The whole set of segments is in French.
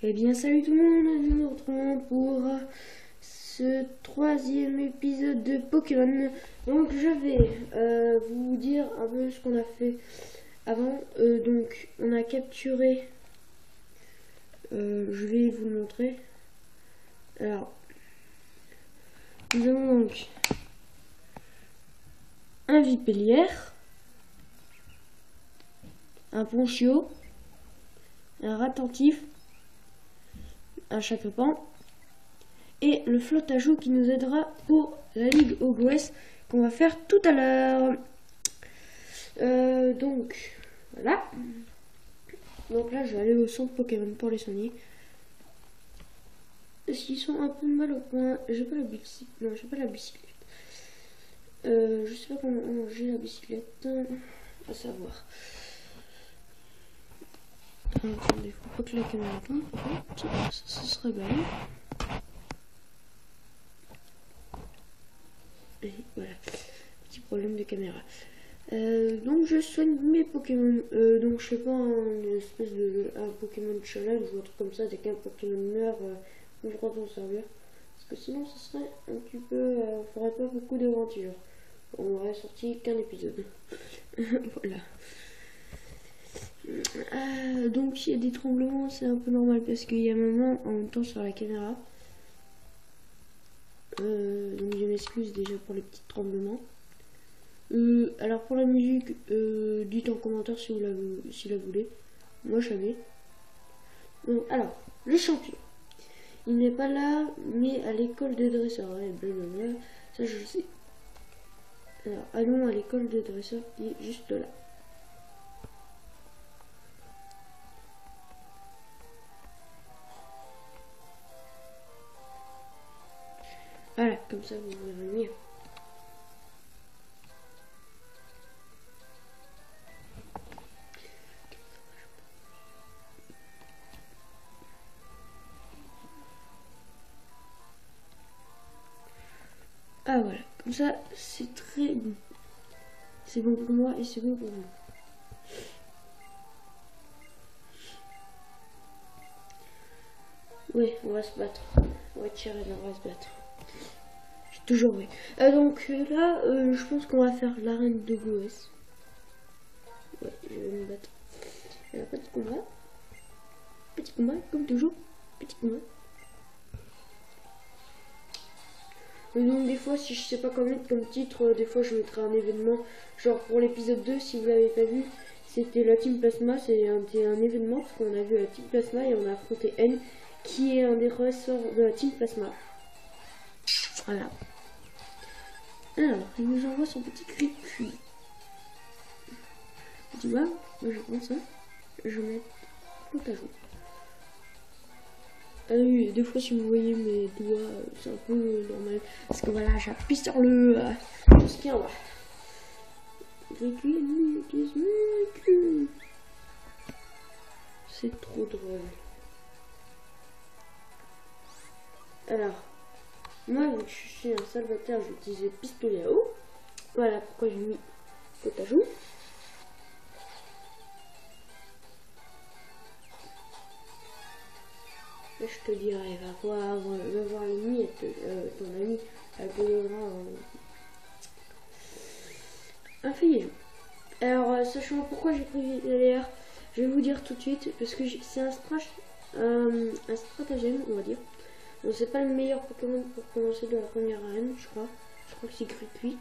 Eh bien salut tout le monde, nous nous retrouvons pour ce troisième épisode de Pokémon. Donc je vais vous dire un peu ce qu'on a fait avant. Donc on a capturé, je vais vous le montrer. Alors, nous avons donc un Vipellière, un Ponchio, un Ratentif, un Chapeaupan et le Flottajoux qui nous aidera pour la Ligue OGOS qu'on va faire tout à l'heure. Donc voilà. Donc là je vais aller au centre Pokémon pour les soigner. S'ils sont un peu mal au point, j'ai pas la bicyclette. Non, j'ai pas la bicyclette. Je sais pas comment j'ai la bicyclette. À savoir. Attendez, faut pas que la caméra tombe. Ça serait bien. Et voilà, petit problème de caméra. Donc je soigne mes Pokémon. Donc je sais pas, une espèce de Pokémon challenge ou un truc comme ça. Dès qu'un Pokémon meurt, on pourra s'en servir. Parce que sinon ça serait un petit peu, faudrait pas beaucoup d'aventures. On aurait sorti qu'un épisode. Voilà. Donc s'il y a des tremblements, c'est un peu normal parce qu'il y a maman en même temps sur la caméra. Donc je m'excuse déjà pour les petits tremblements. Alors pour la musique, dites en commentaire si vous la voulez. Moi je savais. Donc alors, le champion. Il n'est pas là, mais à l'école des dresseurs. Ouais, blablabla, ça je le sais. Alors allons à l'école des dresseurs qui est juste là. Voilà, comme ça vous verrez mieux. Ah voilà, comme ça c'est très bon. C'est bon pour moi et c'est bon pour vous. Ouais, on va se battre. On va tirer, on va se battre. J'ai toujours oui. Donc là, je pense qu'on va faire l'arène de Goès. Ouais, je vais me battre. Alors, petit combat. Petit combat, comme toujours. Petit combat. Donc des fois, si je sais pas quoi mettre comme titre, des fois je mettrai un événement. Genre pour l'épisode 2, si vous l'avez pas vu, c'était la Team Plasma. C'était un événement parce qu'on a vu la Team Plasma et on a affronté N, qui est un des ressorts de la Team Plasma. Voilà. Alors, il nous envoie son petit cri. Tu vois, moi je prends ça, je mets Flottajoux. Ah oui, des fois si vous voyez mes doigts, c'est un peu normal. Parce que voilà, j'appuie sur le ce qui est en bas. C'est trop drôle. Alors, moi vu que je suis un salvateur, j'utilise pistolet à eau. Voilà pourquoi j'ai mis Flottajoux. Là, je te dirais, va voir l'ennemi, ton ami, elle te donnera un feuillet. Alors, sachant pourquoi j'ai pris Vipellière, je vais vous dire tout de suite, parce que c'est un stratagème, on va dire. Donc, c'est pas le meilleur Pokémon pour commencer de la première arène, je crois. Je crois que c'est Gripui.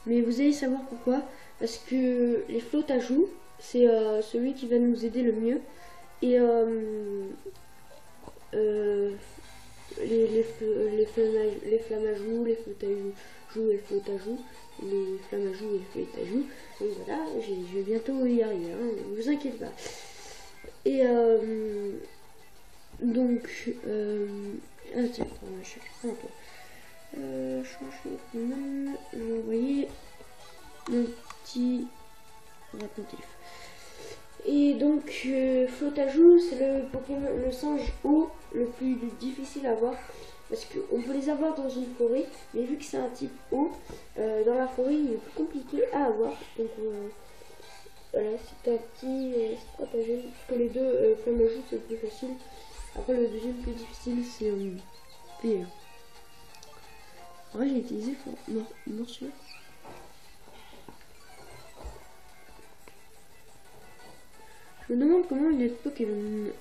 Mais vous allez savoir pourquoi. Parce que les Flottajoux, c'est celui qui va nous aider le mieux. Et les Flammajoux, les Flottajoux, les Flammajoux et les Flottajoux. Donc voilà, je vais bientôt y arriver, hein, ne vous inquiétez pas. Et donc, tiens, je vais changer de nom, je vais envoyer mon petit Ratentif. Et donc Flottajoux, c'est le Pokémon, le singe eau le plus difficile à avoir parce qu'on peut les avoir dans une forêt, mais vu que c'est un type eau, dans la forêt il est plus compliqué à avoir. Donc Voilà, c'est un petit stratagème, parce que les deux, flamme à joue c'est le plus facile. Après le deuxième plus difficile c'est PR. En vrai j'ai utilisé morsure. Je me demande comment il y a de Pokémon.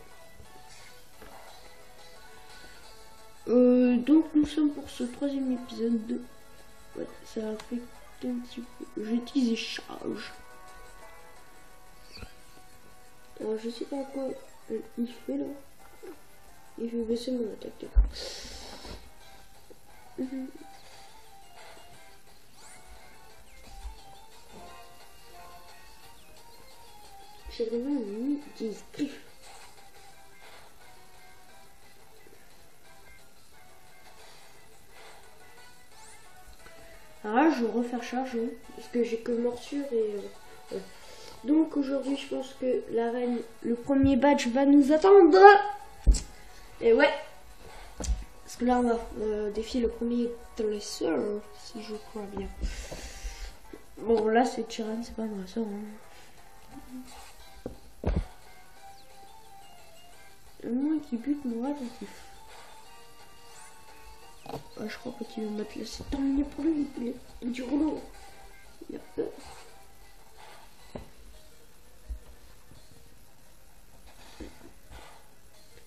Donc nous sommes pour ce troisième épisode de... Ouais, ça a fait un petit peu. J'ai utilisé charge. Alors je sais pas quoi il fait là. Il fait baisser mon attaque. J'ai vraiment mis des griffes. Alors là, je vais refaire charge, hein, parce que j'ai que morsure et... ouais. Donc aujourd'hui, je pense que l'arène, le premier badge va nous attendre. Et ouais. Parce que là, on va défier le premier dresseur, si je crois bien. Bon, là, c'est Tyran, c'est pas un dresseur. Hein. Au moins qui bute mon attentif. Ah, je crois pas qu'il va me mettre là, c'est terminé pour lui, il est du rouleau. Il a peur.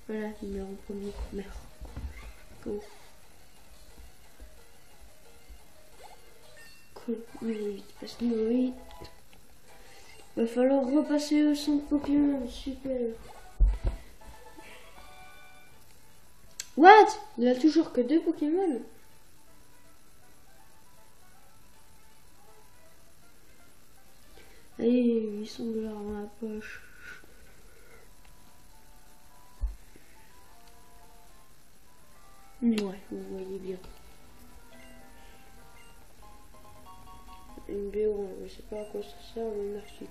Voilà, il meurt en premier. Merde. Cool. Cool. Niveau 8. Passe niveau 8. Va falloir repasser son Pokémon. Super. What? Il a toujours que 2 Pokémon. Allez, 800 $ dans la poche. Ouais, vous voyez bien. Une BO, je sais pas à quoi ça sert, mais merci.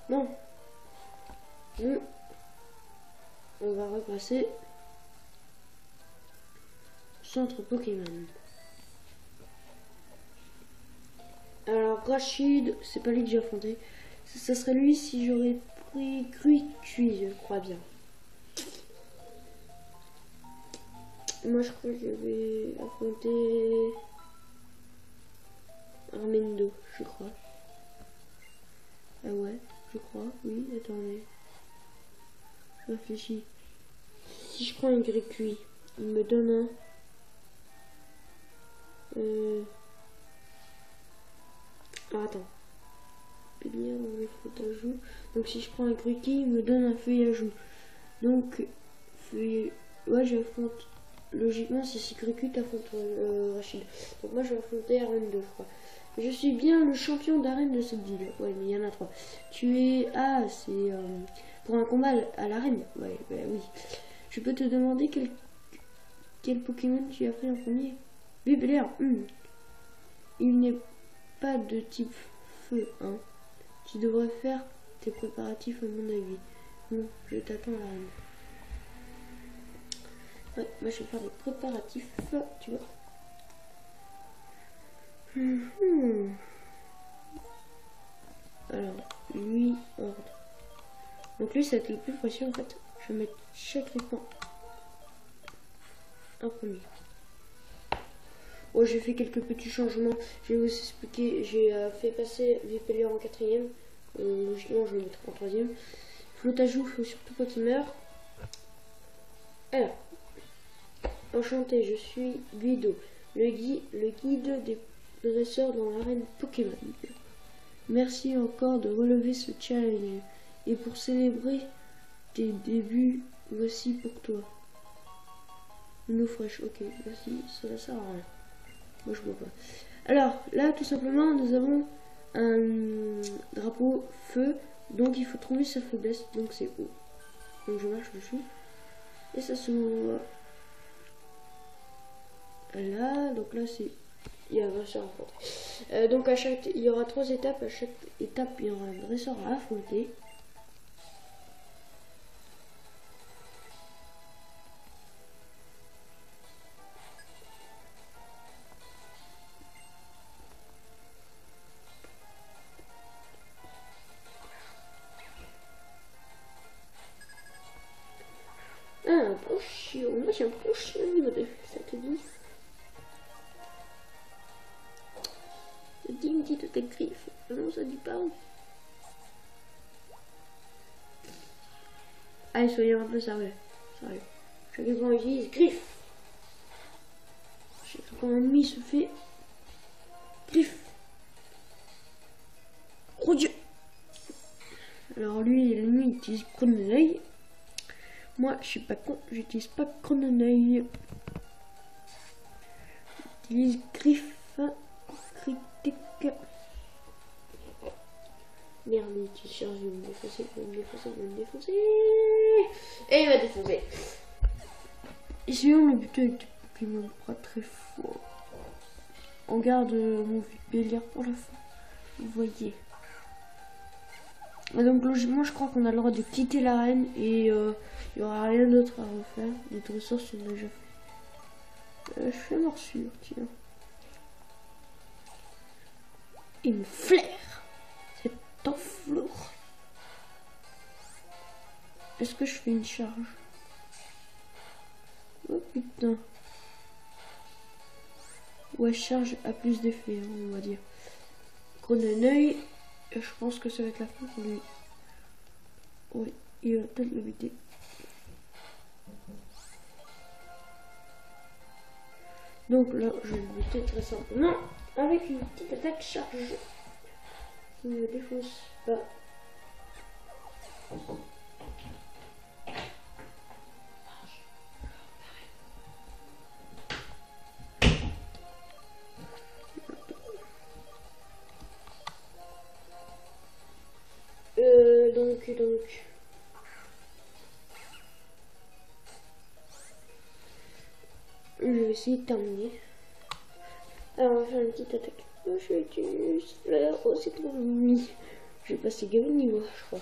Non. On va repasser centre Pokémon. Alors Rachid, c'est pas lui que j'ai affronté. Ça serait lui si j'aurais pris Cuit, je crois bien. Moi je crois que je vais affronter Armendo, je crois. Ah ouais, je crois, oui, attendez. Je réfléchis. Si je prends un Cuit, il me donne un... Ah, attends. Pilière, on les faut à joue. Donc si je prends un Gruki, il me donne un feuille à joue. Donc, feuille... Ouais, j'affronte... Logiquement, si c'est Gruki, t'affrontes Rachid. Donc moi, je vais affronter Arène 2, je crois. Je suis bien le champion d'arène de cette ville. Ouais, mais il y en a 3. Tu es... Ah, c'est... pour un combat à l'arène. Ouais, bah oui. Je peux te demander quel Pokémon tu as pris en premier? Bébélaire. Il n'est pas de type feu, hein. Tu devrais faire tes préparatifs à mon avis. Bon, je t'attends à l'arène. Ouais, moi je vais faire les préparatifs, tu vois. Alors, lui, ordre. Donc lui, ça va être le plus précieux en fait. Je vais mettre chaque ruban en premier. Oh, j'ai fait quelques petits changements. Je vais vous expliquer. J'ai fait passer Vipélior en 4ème. Logiquement, je vais le mettre en 3ème. Flotte à joue, faut surtout pas qu'il meure. Alors, enchanté, je suis Guido, le guide des dresseurs dans l'arène Pokémon. Merci encore de relever ce challenge. Et pour célébrer tes débuts, voici pour toi. Une eau fraîche, ok, voici, ça sert à rien. Moi je vois pas. Alors, là tout simplement, nous avons un drapeau feu, donc il faut trouver sa faiblesse, donc c'est eau. Donc je marche dessus. Et ça s'ouvre. Là, donc là c'est... Il y a un dresseur à affronter. Donc à chaque... il y aura 3 étapes, à chaque étape il y aura un dresseur à affronter. brochio. Moi j'ai un brochio au niveau de ça te dit. Ça dit une petite de tes griffes. Non, ça dit pas. Allez, soyons un peu sérieux. Sérieux. Chacun quand utilise griffe. Je sais quand un ennemi se fait griffe. Oh Dieu. Alors lui, l'ennemi utilise chrononeuil. Moi, je suis pas con, j'utilise pas chrononeuil. J'utilise griffe critique. Merde, il charge, il va me défoncer, il va me défoncer, il va me défoncer. Et il va défoncer. Essayons le but avec des Pokémon pas très fort. On garde mon Vipélier pour la fin. Vous voyez. Et donc logiquement, je crois qu'on a le droit de quitter l'arène et il n'y aura rien d'autre à refaire. Les dresseurs sont déjà faits. Je fais morsure, tiens. Une flaire. C'est enflour. Est-ce que je fais une charge? Oh putain. Ouais, charge a plus d'effet, hein, on va dire. Chrononeuil. Je pense que ça va être la fin pour lui. Oui, il va peut-être le buter. Donc là, je vais le buter très simplement avec une petite attaque charge. Il ne me défonce pas. Donc. Je vais essayer de terminer. Alors, on va faire une petite attaque. Oh, je vais utiliser fleur. Oh, c'est trop mimi. J'ai passé gamin niveau, je crois.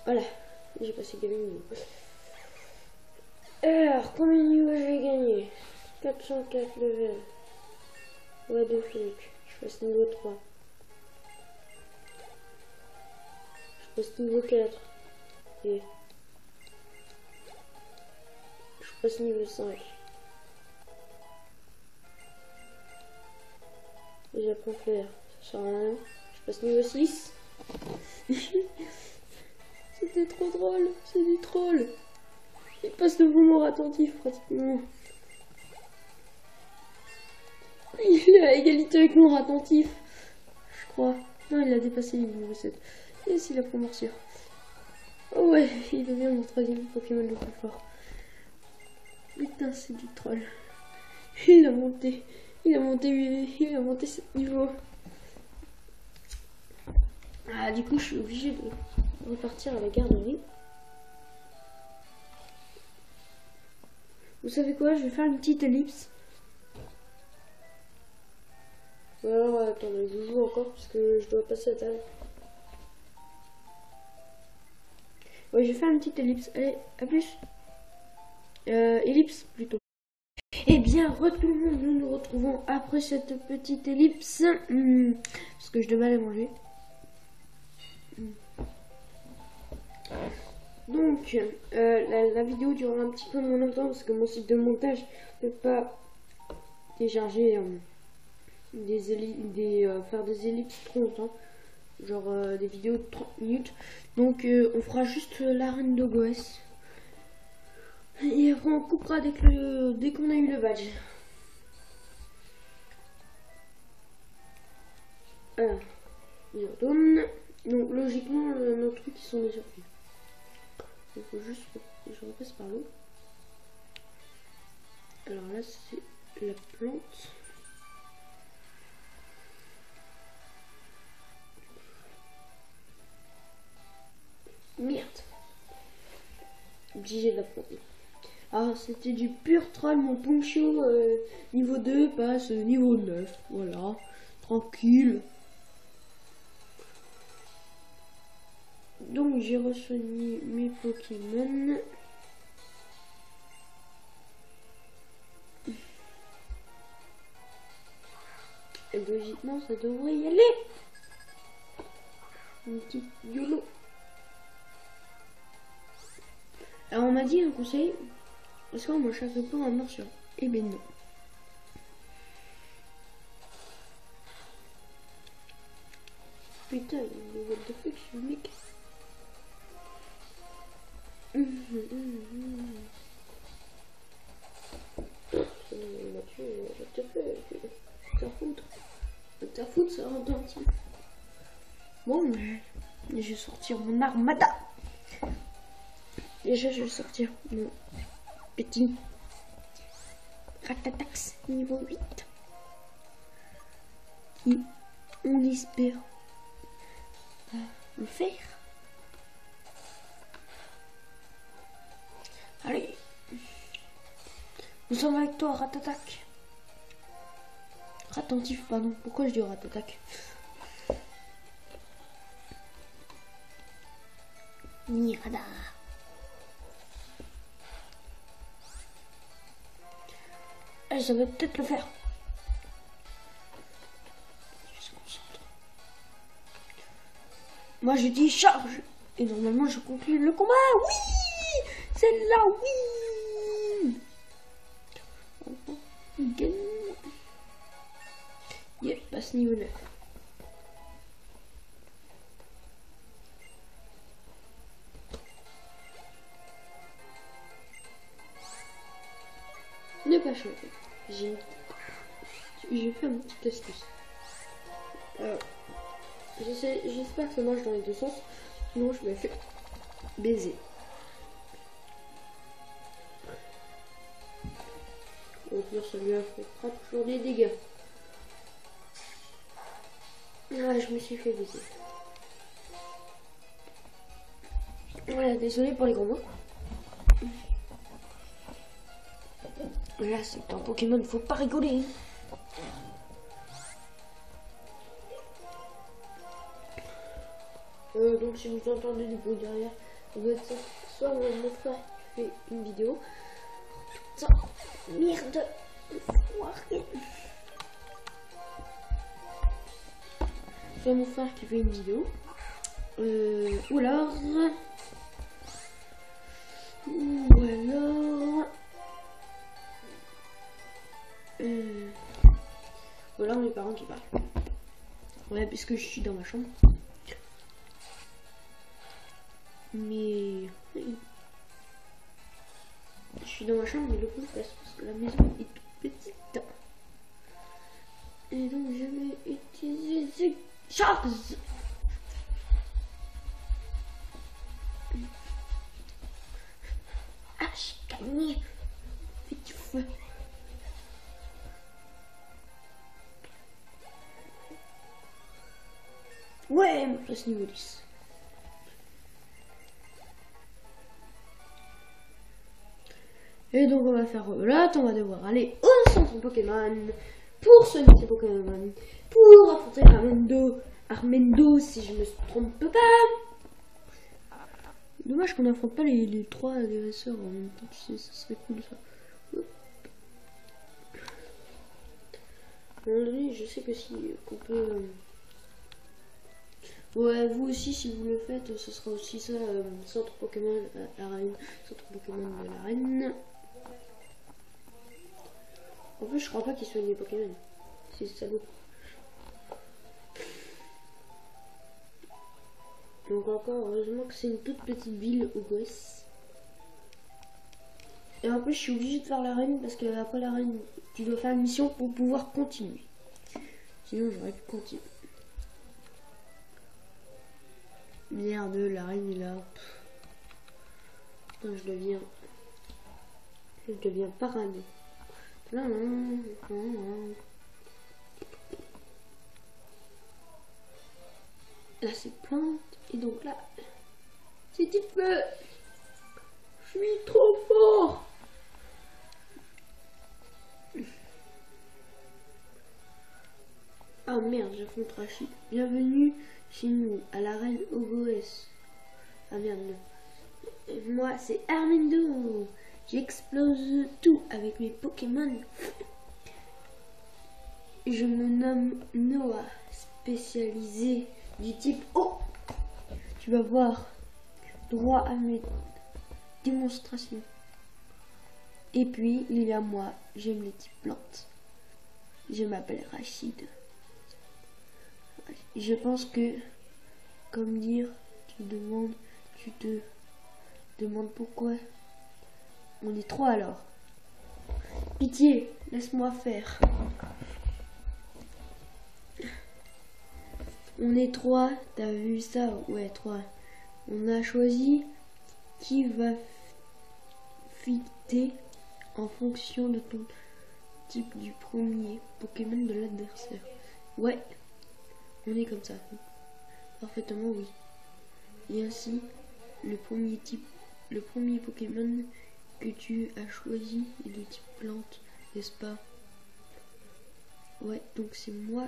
Voilà, j'ai passé gamin niveau. Alors, combien de niveaux je vais gagner? 404 level. Ouais, de flic. Je passe niveau 3. Je passe niveau 4. Et je passe niveau 5. Et j'apprends faire. Ça sert à rien. Je passe niveau 6. C'était trop drôle. C'est du troll. Il passe devant mon attentif pratiquement. Il est à égalité avec mon attentif. Je crois. Non, il a dépassé le niveau 7. Et s'il a pris morsure. Oh ouais, il devient mon troisième Pokémon le plus fort. Putain, c'est du troll. Il a monté 7 niveaux. Ah, du coup, je suis obligée de repartir à la garderie. Vous savez quoi? Je vais faire une petite ellipse. Alors, attendez, je joue encore parce que je dois passer à table. Ouais, je vais faire une petite ellipse. Allez, à plus. Ellipse plutôt. Eh bien, tout le monde, nous nous retrouvons après cette petite ellipse. Parce que je devais aller manger. Donc, la vidéo durera un petit peu moins longtemps parce que mon site de montage ne peut pas télécharger faire des ellipses trop longtemps. Genre des vidéos de 30 minutes. Donc, on fera juste l'arène de Goès. Et après, on coupera dès qu'on a eu le badge. Alors, il retourne. Donc, logiquement, nos trucs ils sont déjà faits. Il faut juste que je repasse par l'eau. Alors là, c'est la plante. Merde. Obligé de la prendre. Ah, c'était du pur troll, mon poncho niveau 2 passe niveau 9. Voilà, tranquille. Donc j'ai resoigné mes Pokémon. Et logiquement, ça devrait y aller. Une petite YOLO. Alors on m'a dit un conseil, est-ce qu'on mange chaque repas en morsure? Eh ben non. Putain, what the fuck, je suis le mec. Ta foutre, ça rentre un petit. Bon, je vais sortir mon armada. Déjà, je vais sortir mon petit Ratatax niveau 8. Qui, on espère, va le faire. Allez. Nous sommes avec toi, Ratatac. Attentif, pardon. Pourquoi je dis Ratatac? Nirada. Allez, ça va peut-être le faire. Je se concentre. Moi, je dis charge. Et normalement, je conclue le combat. Oui! Celle-là, oui! Yep, passe niveau 9. Ne pas changer. J'ai fait une petite astuce. J'espère que ça marche dans les deux sens. Sinon, je me fais baiser. Au pire, ça lui fera toujours des dégâts. Ouais, je me suis fait baiser. Voilà, désolé pour les gros mots. Là, c'est un Pokémon, faut pas rigoler. Donc, si vous entendez du bruit derrière, ça doit être soit mon frère qui fait une vidéo. Ça, merde, foiré. Soit mon frère qui fait une vidéo. Ou alors. Ou alors mes parents qui parlent. Ouais, puisque je suis dans ma chambre. Mais oui. Je suis dans ma chambre, mais le coup parce que la maison est toute petite. Et donc je vais utiliser charge. Ah, j'ai gagné. Fais du feu. Ouais, ma place niveau 10. Et donc on va faire là, on va devoir aller au centre Pokémon pour soigner ses Pokémon, pour affronter Armendo si je me trompe pas. Dommage qu'on n'affronte pas les trois agresseurs en même temps, tu sais, ça serait cool ça. À un moment donné, je sais que si qu'on peut... Ouais, vous aussi, si vous le faites, ce sera aussi ça, centre Pokémon arène, centre Pokémon de l'arène. En plus, je crois pas qu'ils soignent les Pokémon. C'est salaud. Donc encore, heureusement que c'est une toute petite ville au gosses. Et en plus, je suis obligée de faire l'arène parce qu'après l'arène, tu dois faire une mission pour pouvoir continuer. Sinon, j'aurais pu continuer. Merde, l'arène est là. Putain, je deviens parano. Là, c'est plante. Et donc là, c'est du feu. Je suis trop fort. Ah merde, j'affronte Rachid. Bienvenue chez nous, à l'arène Ogos. Ah merde. Moi, c'est Armendo. J'explose tout avec mes Pokémon. Je me nomme Noah, spécialisé du type eau. Tu vas voir droit à mes démonstration. Et puis, il y a moi, j'aime les types plantes. Je m'appelle Rachid. Je pense que, comme dire, tu te demandes pourquoi. On est trois alors. Pitié, laisse-moi faire. On est trois, t'as vu ça? Ouais, trois. On a choisi qui va fitter en fonction de ton type du premier Pokémon de l'adversaire. Ouais, on est comme ça. Parfaitement oui. Et ainsi, le premier Pokémon que tu as choisi est de type plante, n'est-ce pas? Ouais, donc c'est moi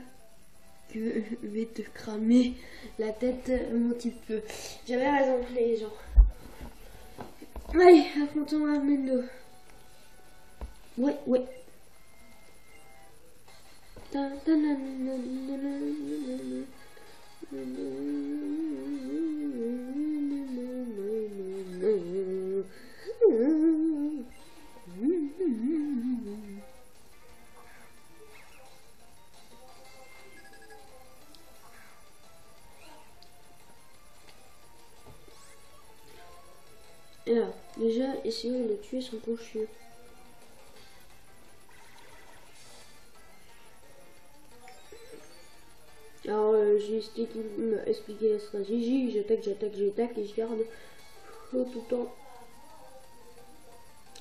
que vais te cramer la tête mon petit peu. J'avais raison les gens. Allez, affrontons Armando. Ouais. Et là, déjà, essayons de tuer son ponchieux. Alors, j'ai expliqué la stratégie, j'attaque et je garde l'eau tout le temps.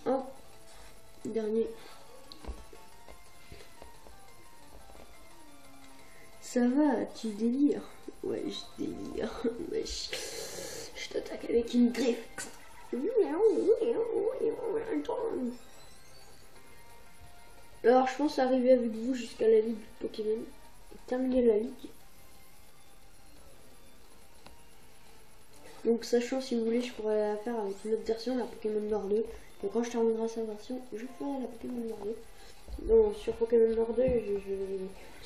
Oh, dernier. Ça va, tu délires? Ouais, je délire. Wesh. Je t'attaque avec une griffe. Alors, je pense arriver avec vous jusqu'à la ligue Pokémon et terminer la ligue. Donc, sachant si vous voulez, je pourrais la faire avec une autre version, la Pokémon Nord 2. Donc, quand je terminerai sa version, je ferai la Pokémon Nord 2. Non, sur Pokémon Nord 2,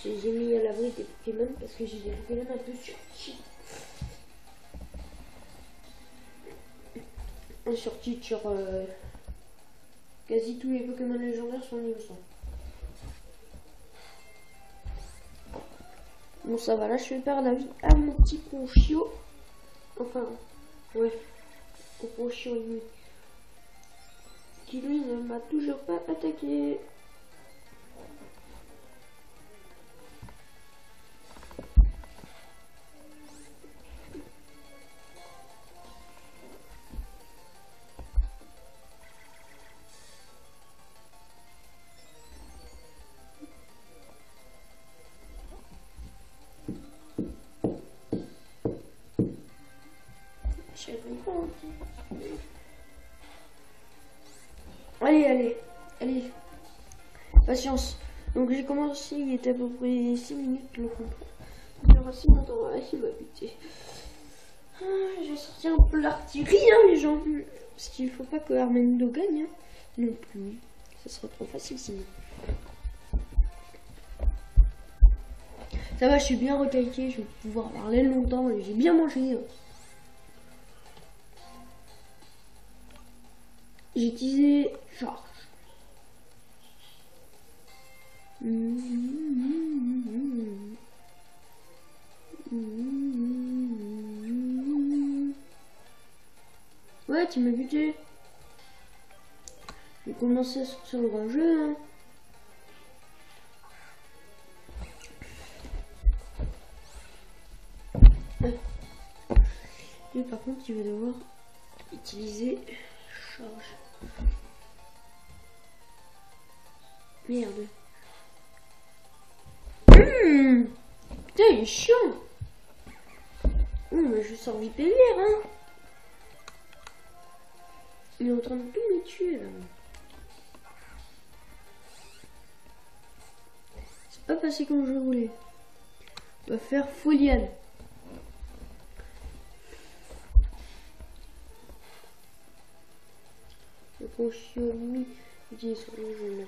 j'ai mis à l'abri des Pokémon parce que j'ai des Pokémon un peu sur titre, sur quasi tous les Pokémon légendaires sont niveau 100. Bon, ça va, là je vais perdre la vie à mon petit Ponchio. Enfin, ouais, au Ponchio qui lui ne m'a toujours pas attaqué. Allez, patience. Donc j'ai commencé, il était à peu près 6 minutes le combat. Il aura 6 minutes, il m'a buté. J'ai sorti un peu l'artillerie, les gens. Parce qu'il faut pas que Armando gagne, non plus. Ça serait trop facile sinon. Ça va, je suis bien recalqué, je vais pouvoir parler longtemps et j'ai bien mangé. J'ai utilisé charge. Ouais, tu m'as buté. J'ai commencé à sortir le grand jeu. Hein. Et par contre, tu vas devoir utiliser charge. Merde. Putain, il est chiant. Mais je sors vite PVR, hein. Il est en train de tout me tuer, là. C'est pas passé comme je voulais. On va faire Foliane. Le Ponchio utilise son jeu.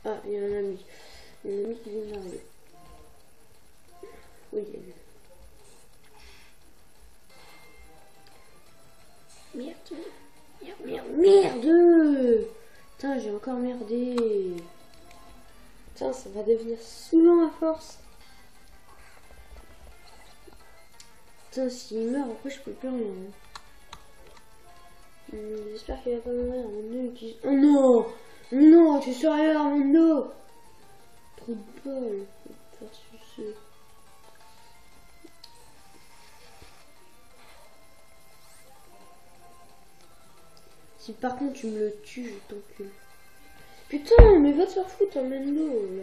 Ah, il y a un ami. Il y a un ami qui vient d'arriver. Oui. Merde. Merde. Putain, j'ai encore merdé. Putain, ça va devenir saoulant à force. Putain, s'il meurt, après je peux plus rien. J'espère qu'il va pas mourir. Mon dieu, oh non. Non, tu es sérieux, Armando? Trop de bol. Faire sucer. Si par contre tu me le tues, je t'encule. Putain, mais va te faire foutre, Armando, là.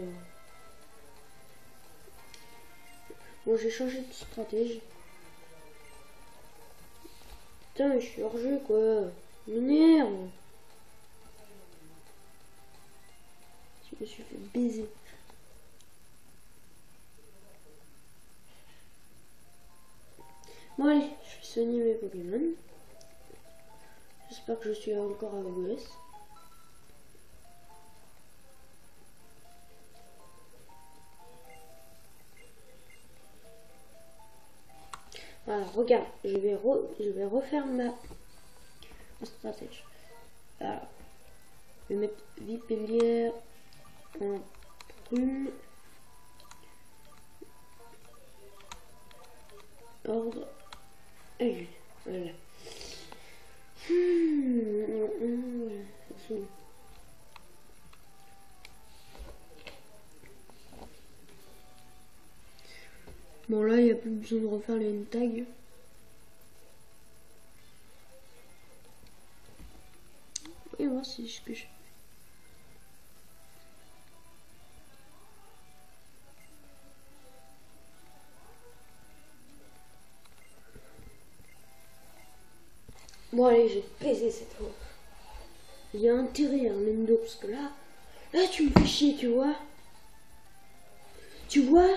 Bon, j'ai changé de stratégie. Putain, je suis hors jeu, quoi. M'énerve. Je me suis fait baiser. Bon, allez, je vais soigner mes Pokémon. J'espère que je suis encore à OS. Voilà, regarde, je vais refaire ma stratégie. Alors, je vais mettre Vipellière en prune. Ordre. Allez, voilà. Bon, là, il n'y a plus besoin de refaire les tags. Et voir si ce que je... Bon, allez, j'ai baisé cette fois. Il y a intérêt, hein, Mendo, parce que là, tu me fais chier, tu vois. Tu vois?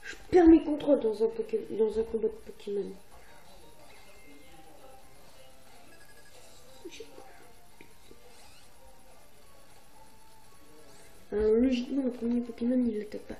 Je perds mes contrôles dans un combat de Pokémon. Alors, logiquement, le premier Pokémon, il l'attaque pas.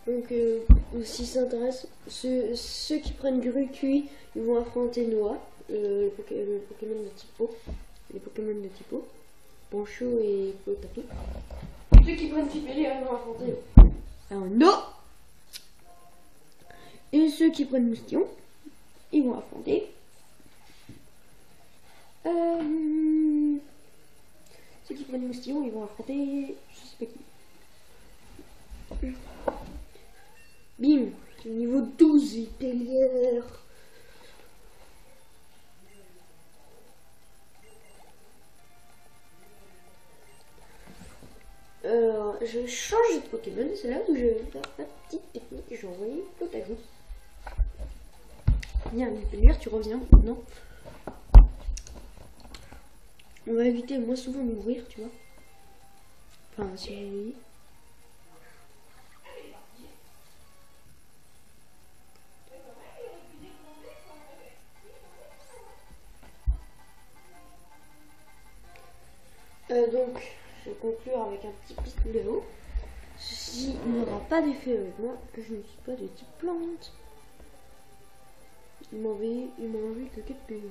Donc, si ça intéresse, ceux qui prennent Grucuit, ils vont affronter Noah, le Pokémon de type eau. Les Pokémon de type eau. Pancho et Potapi. Ceux qui prennent Pipélia, ils vont affronter No. Et ceux qui prennent Moustillon, ils vont affronter ceux qui prennent Moustillon, ils vont affronter je sais pas qui. Bim, niveau 12 Vipellière. Alors, je change de Pokémon, c'est là où je vais faire ma petite technique que j'ai envoyée Potapi. Viens, Vipellière, tu reviens maintenant. On va éviter moins souvent de mourir, tu vois. Enfin, si vous voyez. Donc, je vais conclure avec un petit pistolet. Ceci n'aura pas d'effet avec moi, que je ne suis pas de type plante. Il m'a envoyé que 4 PV.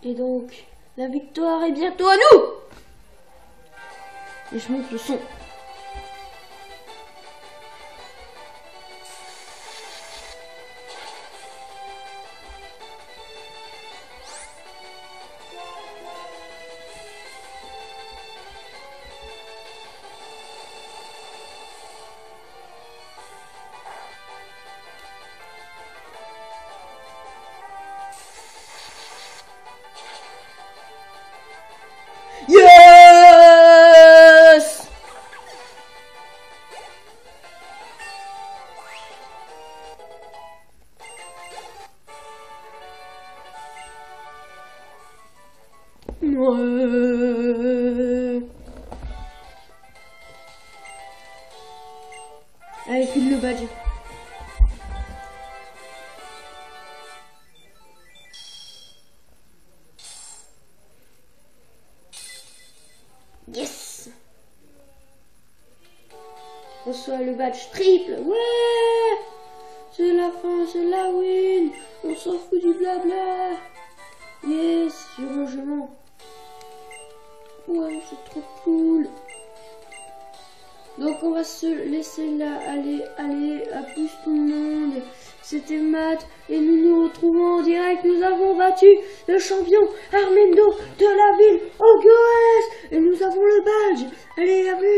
Et donc, la victoire est bientôt à nous! Et je monte le son. Yeah! Ouais. Allez, file le badge. Yes. On reçoit le badge triple. Ouais. C'est la fin, c'est la win. On s'en fout du blabla. Yes, du rangement. Ouais, c'est trop cool. Donc on va se laisser là. Allez, à plus tout le monde. C'était Matt et nous nous retrouvons en direct. Nous avons battu le champion Armendo de la ville Hogwarts et nous avons le badge. Allez, à plus.